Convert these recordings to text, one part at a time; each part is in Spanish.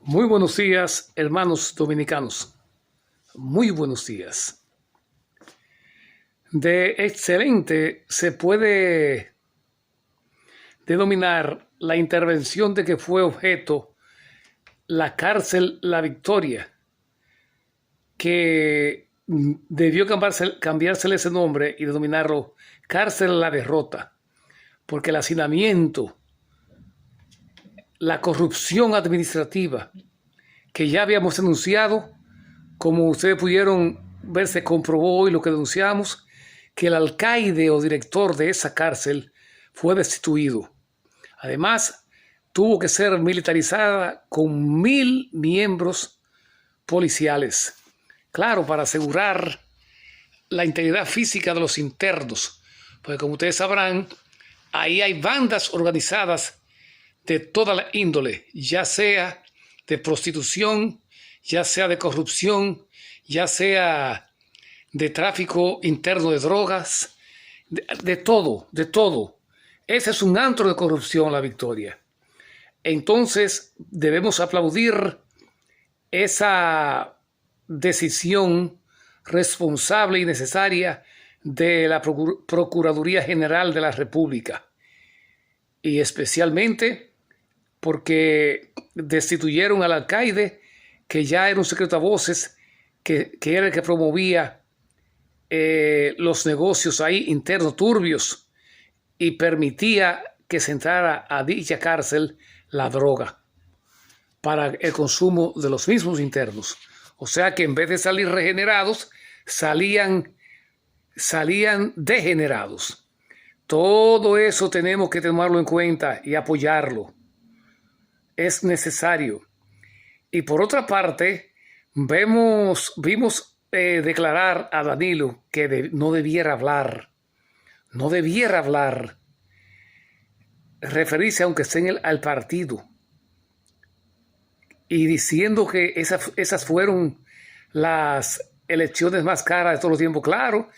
Muy buenos días, hermanos dominicanos. Muy buenos días. De excelente se puede denominar la intervención de que fue objeto la cárcel La Victoria, que debió cambiársele ese nombre y denominarlo cárcel La Derrota, porque el hacinamiento, la corrupción administrativa que ya habíamos denunciado, como ustedes pudieron ver, se comprobó hoy lo que denunciamos, que el alcaide o director de esa cárcel fue destituido. Además, tuvo que ser militarizada con 1000 miembros policiales. Claro, para asegurar la integridad física de los internos, porque como ustedes sabrán, ahí hay bandas organizadas de toda la índole, ya sea de prostitución, ya sea de corrupción, ya sea de tráfico interno de drogas, de todo, de todo. Ese es un antro de corrupción, La Victoria. Entonces debemos aplaudir esa decisión responsable y necesaria de la Procuraduría General de la República, y especialmente porque destituyeron al alcaide, que ya era un secreto a voces, que era el que promovía los negocios ahí internos turbios y permitía que se entrara a dicha cárcel la droga para el consumo de los mismos internos. O sea que en vez de salir regenerados, salían degenerados. Todo eso tenemos que tomarlo en cuenta y apoyarlo. Es necesario. Y por otra parte, vimos declarar a Danilo que no debiera hablar. No debiera hablar. Referirse, aunque esté al partido. Y diciendo que esas fueron las elecciones más caras de todos los tiempos. Claro.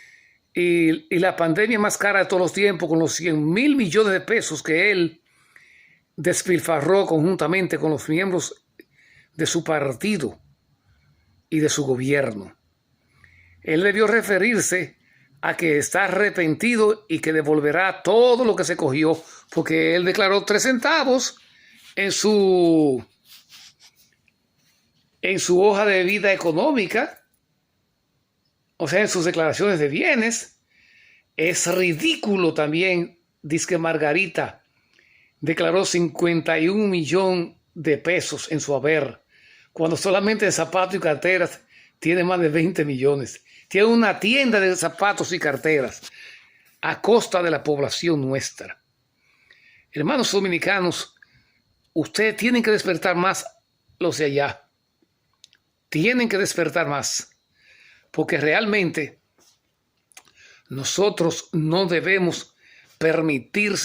Y la pandemia más cara de todos los tiempos, con los 100,000 millones de pesos que él despilfarró conjuntamente con los miembros de su partido y de su gobierno. Él debió referirse a que está arrepentido y que devolverá todo lo que se cogió, porque él declaró 3 centavos en su hoja de vida económica, o sea, en sus declaraciones de bienes. Es ridículo también, dice que Margarita declaró 51 millones de pesos en su haber, cuando solamente de zapatos y carteras tiene más de 20 millones. Tiene una tienda de zapatos y carteras a costa de la población nuestra. Hermanos dominicanos, ustedes tienen que despertar más, los de allá. Tienen que despertar más, porque realmente nosotros no debemos permitir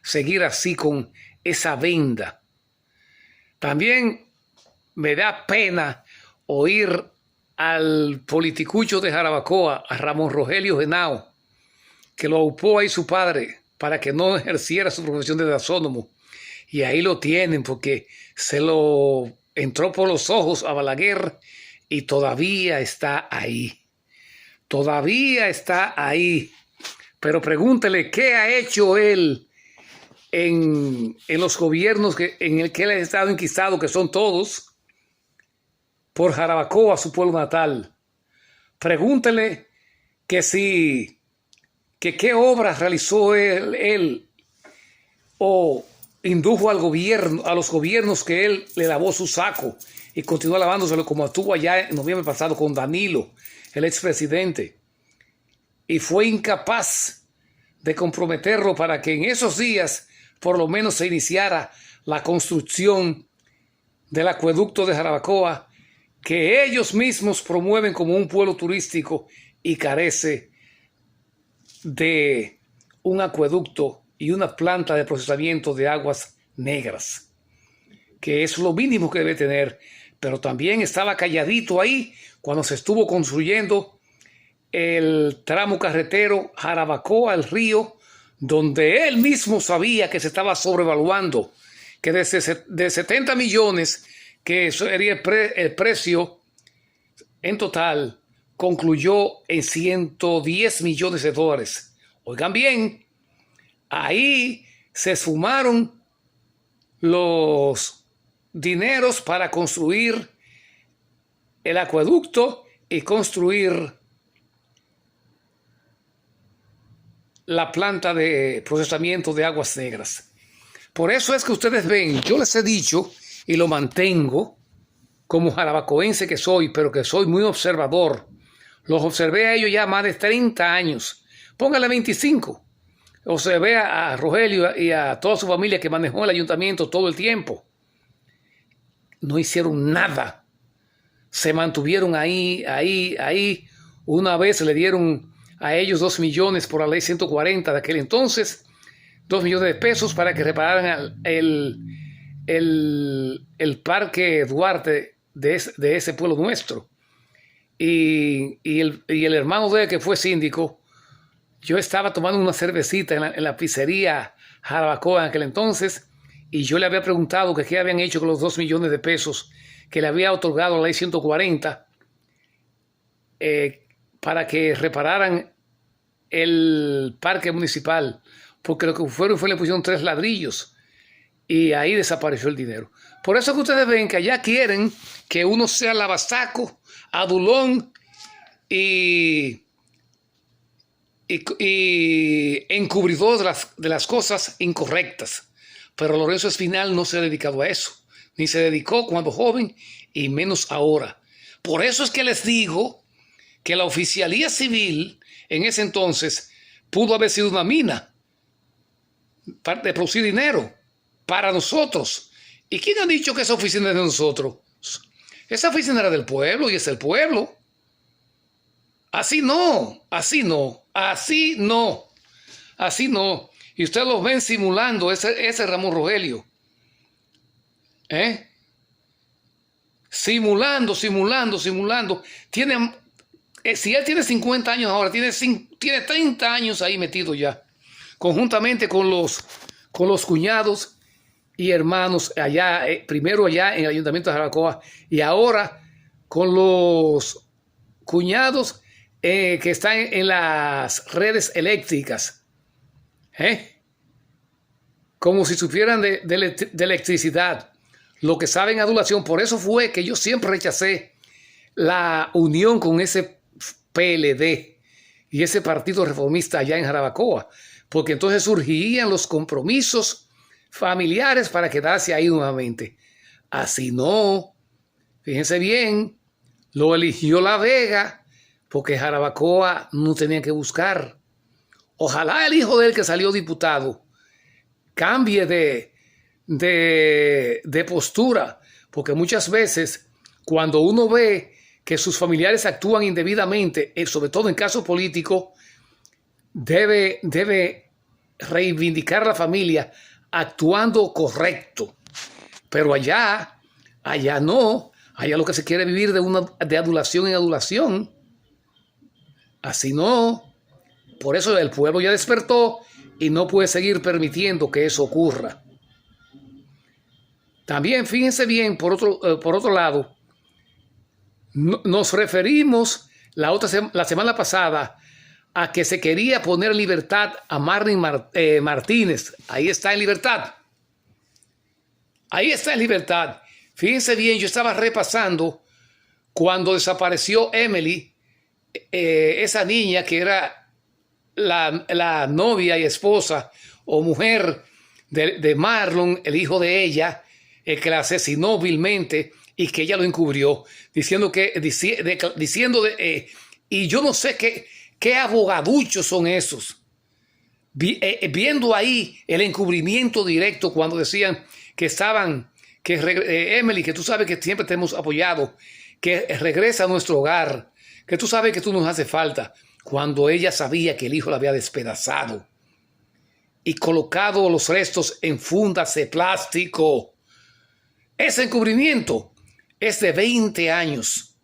seguir así con esa venda. También me da pena oír al politicucho de Jarabacoa, a Ramón Rogelio Genao, que lo aupó ahí su padre para que no ejerciera su profesión de gasónomo. Y ahí lo tienen, porque se lo entró por los ojos a Balaguer y todavía está ahí. Todavía está ahí. Pero pregúntele qué ha hecho él en los gobiernos en el que él ha estado enquistado, que son todos por Jarabacoa, su pueblo natal. Pregúntele qué obras realizó él o indujo a los gobiernos que él le lavó su saco y continuó lavándoselo, como estuvo allá en noviembre pasado con Danilo, el expresidente, y fue incapaz de comprometerlo para que en esos días por lo menos se iniciara la construcción del acueducto de Jarabacoa, que ellos mismos promueven como un pueblo turístico y carece de un acueducto y una planta de procesamiento de aguas negras, que es lo mínimo que debe tener. Pero también estaba calladito ahí cuando se estuvo construyendo el tramo carretero Jarabacoa, el río, donde él mismo sabía que se estaba sobrevaluando, que de 70 millones, que sería el precio en total, concluyó en 110 millones de dólares. Oigan bien, ahí se esfumaron los dineros para construir el acueducto y construir la planta de procesamiento de aguas negras. Por eso es que ustedes ven, yo les he dicho y lo mantengo como jarabacoense que soy, pero que soy muy observador. Los observé a ellos ya más de 30 años. Póngale 25. Observé a Rogelio y a toda su familia que manejó el ayuntamiento todo el tiempo. No hicieron nada. Se mantuvieron ahí. Una vez le dieron a ellos 2 millones por la ley 140 de aquel entonces, 2 millones de pesos para que repararan el Parque Duarte de ese pueblo nuestro. Y el hermano de él, que fue síndico, yo estaba tomando una cervecita en la pizzería Jarabacoa en aquel entonces, y yo le había preguntado que qué habían hecho con los 2 millones de pesos que le había otorgado la ley 140 para que repararan el parque municipal, porque lo que fueron fue le pusieron 3 ladrillos y ahí desapareció el dinero. Por eso que ustedes ven que allá quieren que uno sea lavasaco, adulón y encubridor de las cosas incorrectas. Pero Lorenzo Espinal no se ha dedicado a eso, ni se dedicó cuando joven y menos ahora. Por eso es que les digo que la oficialía civil en ese entonces pudo haber sido una mina de producir dinero para nosotros. ¿Y quién ha dicho que esa oficina es de nosotros? Esa oficina era del pueblo y es el pueblo. Así no. Y ustedes los ven simulando ese Ramón Rogelio. Simulando. Si él tiene 50 años ahora, tiene 30 años ahí metido ya. Conjuntamente con los cuñados y hermanos allá, primero allá en el Ayuntamiento de Jarabacoa y ahora con los cuñados que están en las redes eléctricas. Como si supieran de electricidad, lo que saben adulación. Por eso fue que yo siempre rechacé la unión con ese PLD y ese partido reformista allá en Jarabacoa, porque entonces surgirían los compromisos familiares para quedarse ahí nuevamente. Así no. Fíjense bien, lo eligió La Vega porque Jarabacoa no tenía que buscar. Ojalá el hijo de él que salió diputado cambie de postura, porque muchas veces cuando uno ve que sus familiares actúan indebidamente, sobre todo en casos políticos, debe reivindicar a la familia actuando correcto. Pero allá no. Allá lo que se quiere vivir de adulación en adulación. Así no. Por eso el pueblo ya despertó y no puede seguir permitiendo que eso ocurra. También fíjense bien, por otro lado, nos referimos la semana pasada a que se quería poner en libertad a Marlene Martínez. Ahí está en libertad. Fíjense bien, yo estaba repasando cuando desapareció Emily, esa niña que era la novia y esposa o mujer de Marlon, el hijo de ella, el que la asesinó vilmente y que ella lo encubrió, y yo no sé qué abogaduchos son esos, viendo ahí el encubrimiento directo cuando decían que Emily, que tú sabes que siempre te hemos apoyado, que regresa a nuestro hogar, que tú sabes que tú nos hace falta, cuando ella sabía que el hijo la había despedazado y colocado los restos en fundas de plástico. Ese encubrimiento es de 20 años.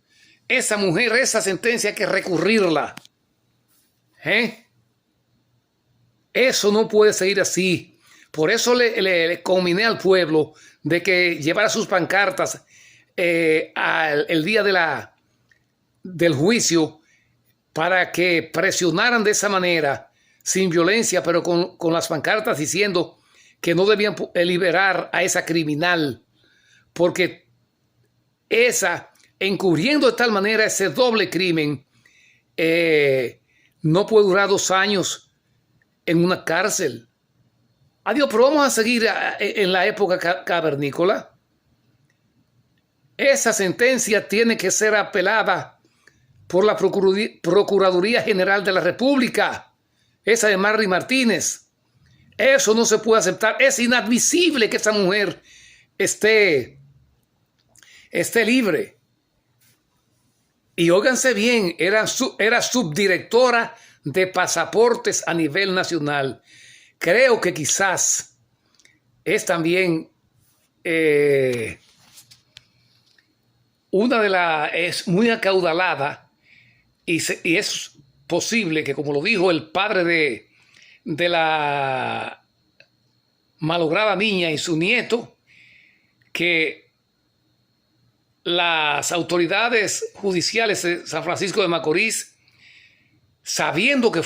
Esa mujer, esa sentencia hay que recurrirla. Eso no puede seguir así, Por eso le conminé al pueblo de que llevara sus pancartas el día del juicio, para que presionaran de esa manera, sin violencia, pero con las pancartas diciendo que no debían liberar a esa criminal, porque encubriendo de tal manera ese doble crimen, no puede durar 2 años en una cárcel. Adiós, pero vamos a seguir en la época cavernícola. Esa sentencia tiene que ser apelada por la Procuraduría General de la República, esa de Marry Martínez. Eso no se puede aceptar. Es inadmisible que esa mujer esté libre. Y óiganse bien, era subdirectora de pasaportes a nivel nacional. Creo que quizás es también es muy acaudalada, y es posible que, como lo dijo el padre de la malograda niña y su nieto, que las autoridades judiciales de San Francisco de Macorís, sabiendo que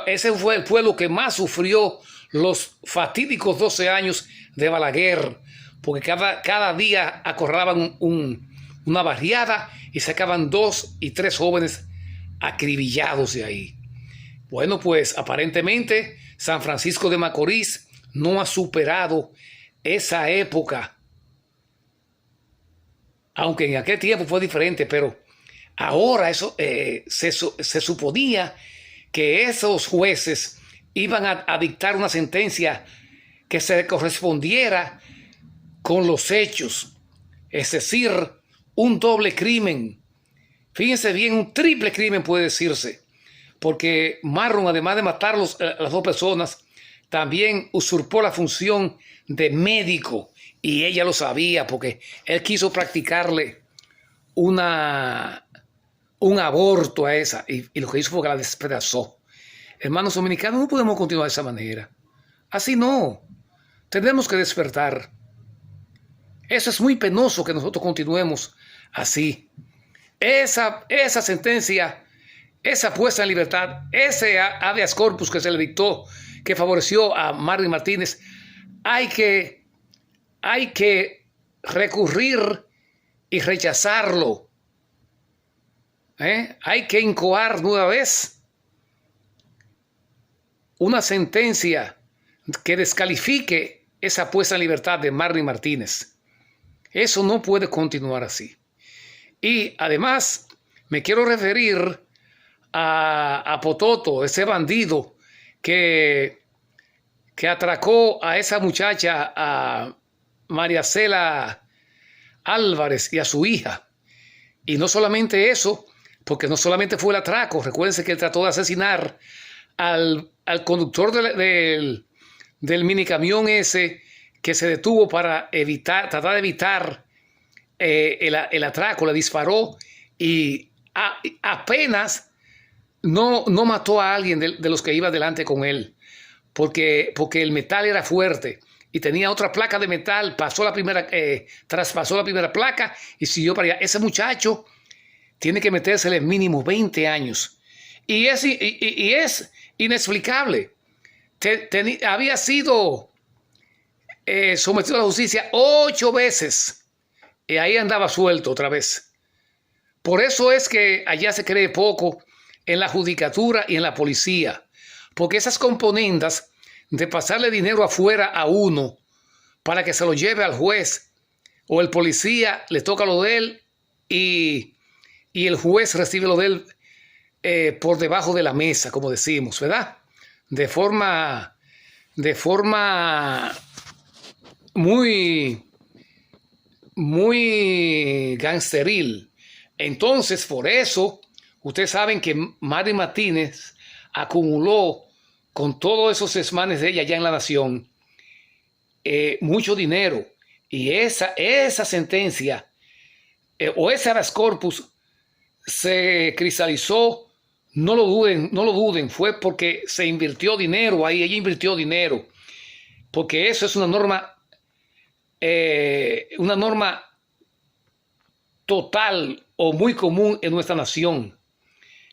ese fue el pueblo que más sufrió los fatídicos 12 años de Balaguer, porque cada día acorralaban una barriada y sacaban 2 y 3 jóvenes acribillados de ahí. Bueno, pues aparentemente San Francisco de Macorís no ha superado esa época, aunque en aquel tiempo fue diferente, pero ahora eso se suponía que esos jueces iban a dictar una sentencia que se correspondiera con los hechos, es decir, un doble crimen. Fíjense bien, un triple crimen puede decirse, porque Marron, además de matar las 2 personas, también usurpó la función de médico, y ella lo sabía porque él quiso practicarle un aborto a esa, y lo que hizo fue que la despedazó. Hermanos dominicanos, no podemos continuar de esa manera. Así no. Tenemos que despertar. Eso es muy penoso, que nosotros continuemos así. Esa sentencia, esa puesta en libertad, ese habeas corpus que se le dictó, que favoreció a Marry Martínez, hay que recurrir y rechazarlo. Hay que incoar nueva vez una sentencia que descalifique esa puesta en libertad de Marry Martínez. Eso no puede continuar así. Y además me quiero referir a Pototo, ese bandido que atracó a esa muchacha, a María Cela Álvarez, y a su hija. Y no solamente eso, porque no solamente fue el atraco. Recuérdense que él trató de asesinar al conductor del minicamión ese, que se detuvo para tratar de evitar el atraco. Le disparó y apenas no mató a alguien de los que iba delante con él, porque el metal era fuerte y tenía otra placa de metal. Traspasó la primera placa y siguió para allá. Ese muchacho tiene que metérsele mínimo 20 años. Y es inexplicable. Había sido sometido a la justicia 8 veces. Y ahí andaba suelto otra vez. Por eso es que allá se cree poco en la judicatura y en la policía. Porque esas componendas de pasarle dinero afuera a uno para que se lo lleve al juez, o el policía le toca lo de él y el juez recibe lo de él por debajo de la mesa, como decimos, ¿verdad? De forma muy gangsteril. Entonces, por eso, ustedes saben que Marry Martínez acumuló con todos esos desmanes de ella allá en la nación mucho dinero. Y esa sentencia o ese habeas corpus se cristalizó, no lo duden, fue porque se invirtió dinero ahí, ella invirtió dinero. porque eso es una norma total o muy común en nuestra nación.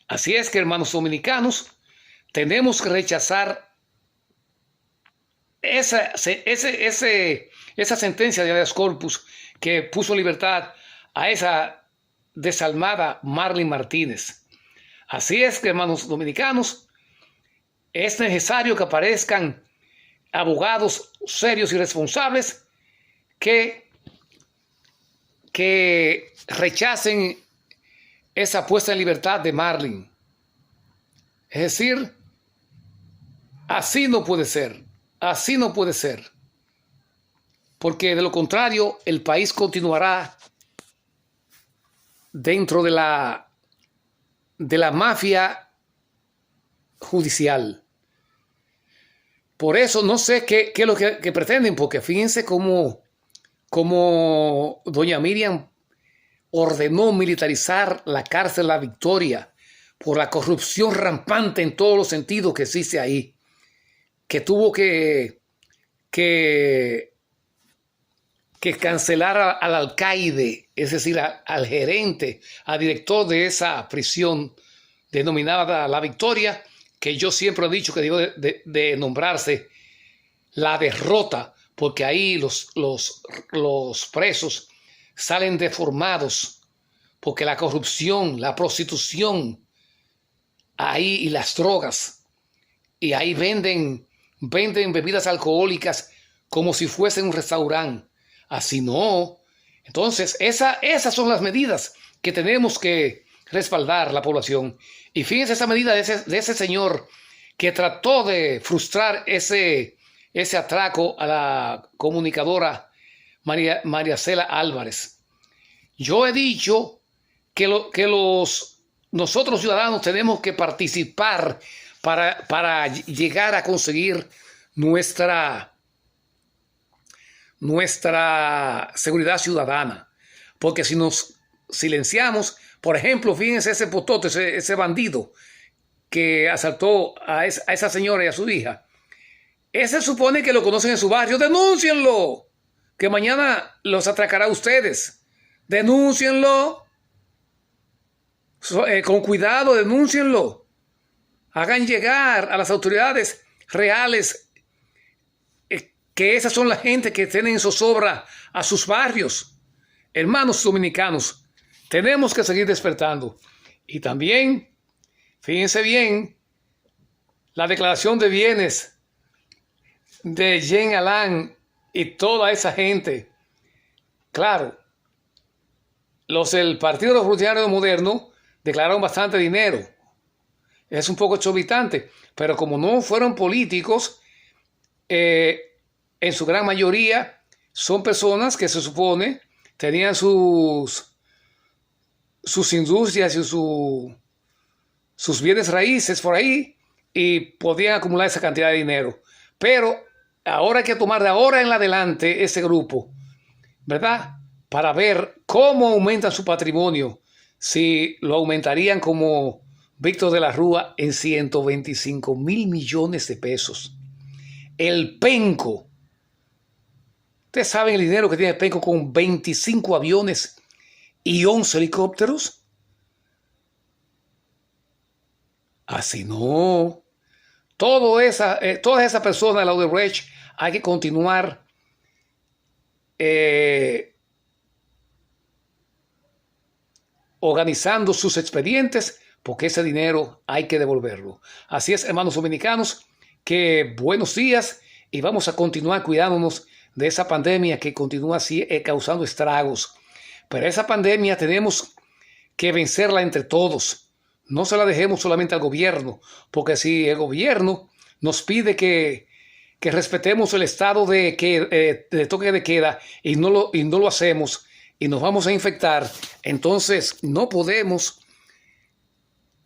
Así es que, hermanos dominicanos, tenemos que rechazar esa sentencia de habeas corpus que puso en libertad a esa desalmada Marlene Martínez. Así es que, hermanos dominicanos, es necesario que aparezcan abogados serios y responsables que rechacen esa puesta en libertad de Marlene. Es decir, así no puede ser, así no puede ser, porque de lo contrario el país continuará dentro de la mafia judicial. Por eso no sé qué es lo que pretenden, porque fíjense cómo doña Miriam ordenó militarizar la cárcel La Victoria por la corrupción rampante en todos los sentidos que existe ahí, que tuvo que cancelar al alcaide, es decir, al gerente, al director de esa prisión denominada La Victoria, que yo siempre he dicho que debe de nombrarse La Derrota, porque ahí los presos salen deformados, porque la corrupción, la prostitución, ahí y las drogas, y ahí venden bebidas alcohólicas como si fuesen un restaurante. Así no. Entonces, esas son las medidas que tenemos que respaldar la población. Y fíjense esa medida de ese señor que trató de frustrar ese atraco a la comunicadora María Cela Álvarez. Yo he dicho que nosotros ciudadanos tenemos que participar para llegar a conseguir nuestra seguridad ciudadana. Porque si nos silenciamos, por ejemplo, fíjense ese potote, ese bandido que asaltó a esa señora y a su hija. Ese supone que lo conocen en su barrio. ¡Denúncienlo! Que mañana los atracará a ustedes. ¡Denúncienlo! Con cuidado, denúncienlo. Hagan llegar a las autoridades reales que esas son la gente que tienen en zozobra a sus barrios. Hermanos dominicanos, tenemos que seguir despertando. Y también, fíjense bien, la declaración de bienes de Jean Alain y toda esa gente. Claro, los del Partido Revolucionario Moderno declararon bastante dinero. Es un poco exorbitante, pero como no fueron políticos, en su gran mayoría son personas que se supone tenían sus industrias y sus bienes raíces por ahí y podían acumular esa cantidad de dinero. Pero ahora hay que tomar de ahora en adelante ese grupo, ¿verdad? Para ver cómo aumentan su patrimonio, si lo aumentarían como Víctor de la Rúa en 125,000 millones de pesos. El Penco. ¿Ustedes saben el dinero que tiene el Penco con 25 aviones y 11 helicópteros? Así no. Todas esas personas de la Odebrecht hay que continuar organizando sus expedientes, porque ese dinero hay que devolverlo. Así es, hermanos dominicanos, que buenos días y vamos a continuar cuidándonos de esa pandemia que continúa así causando estragos. Pero esa pandemia tenemos que vencerla entre todos. No se la dejemos solamente al gobierno, porque si el gobierno nos pide que respetemos el estado de toque de queda y no lo hacemos y nos vamos a infectar, entonces no podemos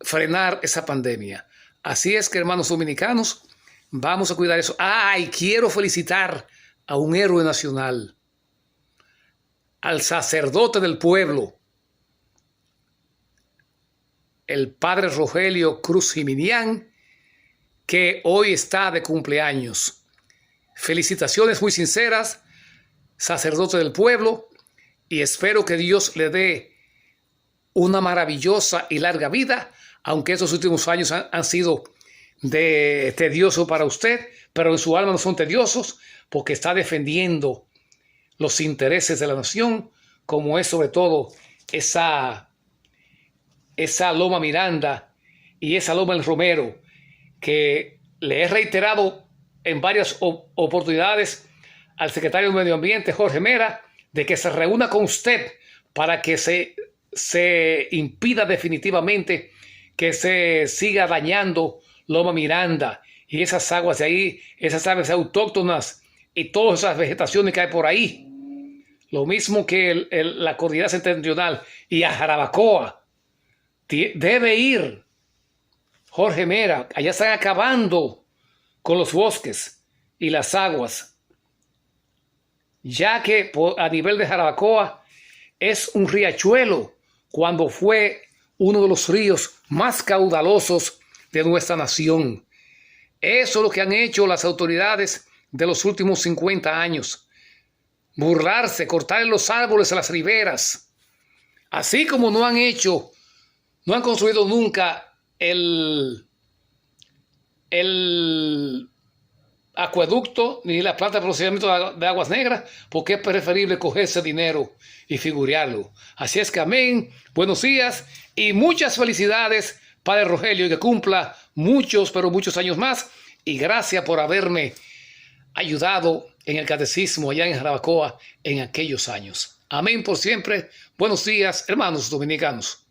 frenar esa pandemia. Así es que, hermanos dominicanos, vamos a cuidar eso. Y quiero felicitar a un héroe nacional, al sacerdote del pueblo, el padre Rogelio Cruz Jiminián, que hoy está de cumpleaños. Felicitaciones muy sinceras, sacerdote del pueblo, y espero que Dios le dé una maravillosa y larga vida, aunque estos últimos años han sido tediosos para usted, pero en su alma no son tediosos porque está defendiendo los intereses de la nación, como es sobre todo esa Loma Miranda y esa Loma El Romero, que le he reiterado en varias oportunidades al secretario de Medio Ambiente, Jorge Mera, de que se reúna con usted para que se impida definitivamente que se siga dañando Loma Miranda y esas aguas de ahí, esas aves autóctonas y todas esas vegetaciones que hay por ahí. Lo mismo que la Cordillera Septentrional y a Jarabacoa. Debe ir Jorge Mera. Allá están acabando con los bosques y las aguas, ya que a nivel de Jarabacoa es un riachuelo cuando fue uno de los ríos más caudalosos de nuestra nación. Eso es lo que han hecho las autoridades de los últimos 50 años. Burlarse, cortar los árboles a las riberas. Así como no han construido nunca el acueducto ni la planta de procesamiento de aguas negras, porque es preferible coger ese dinero y figurarlo. Así es que amén, buenos días y muchas felicidades, Padre Rogelio, y que cumpla muchos, pero muchos años más, y gracias por haberme ayudado en el catecismo allá en Jarabacoa en aquellos años. Amén por siempre. Buenos días, hermanos dominicanos.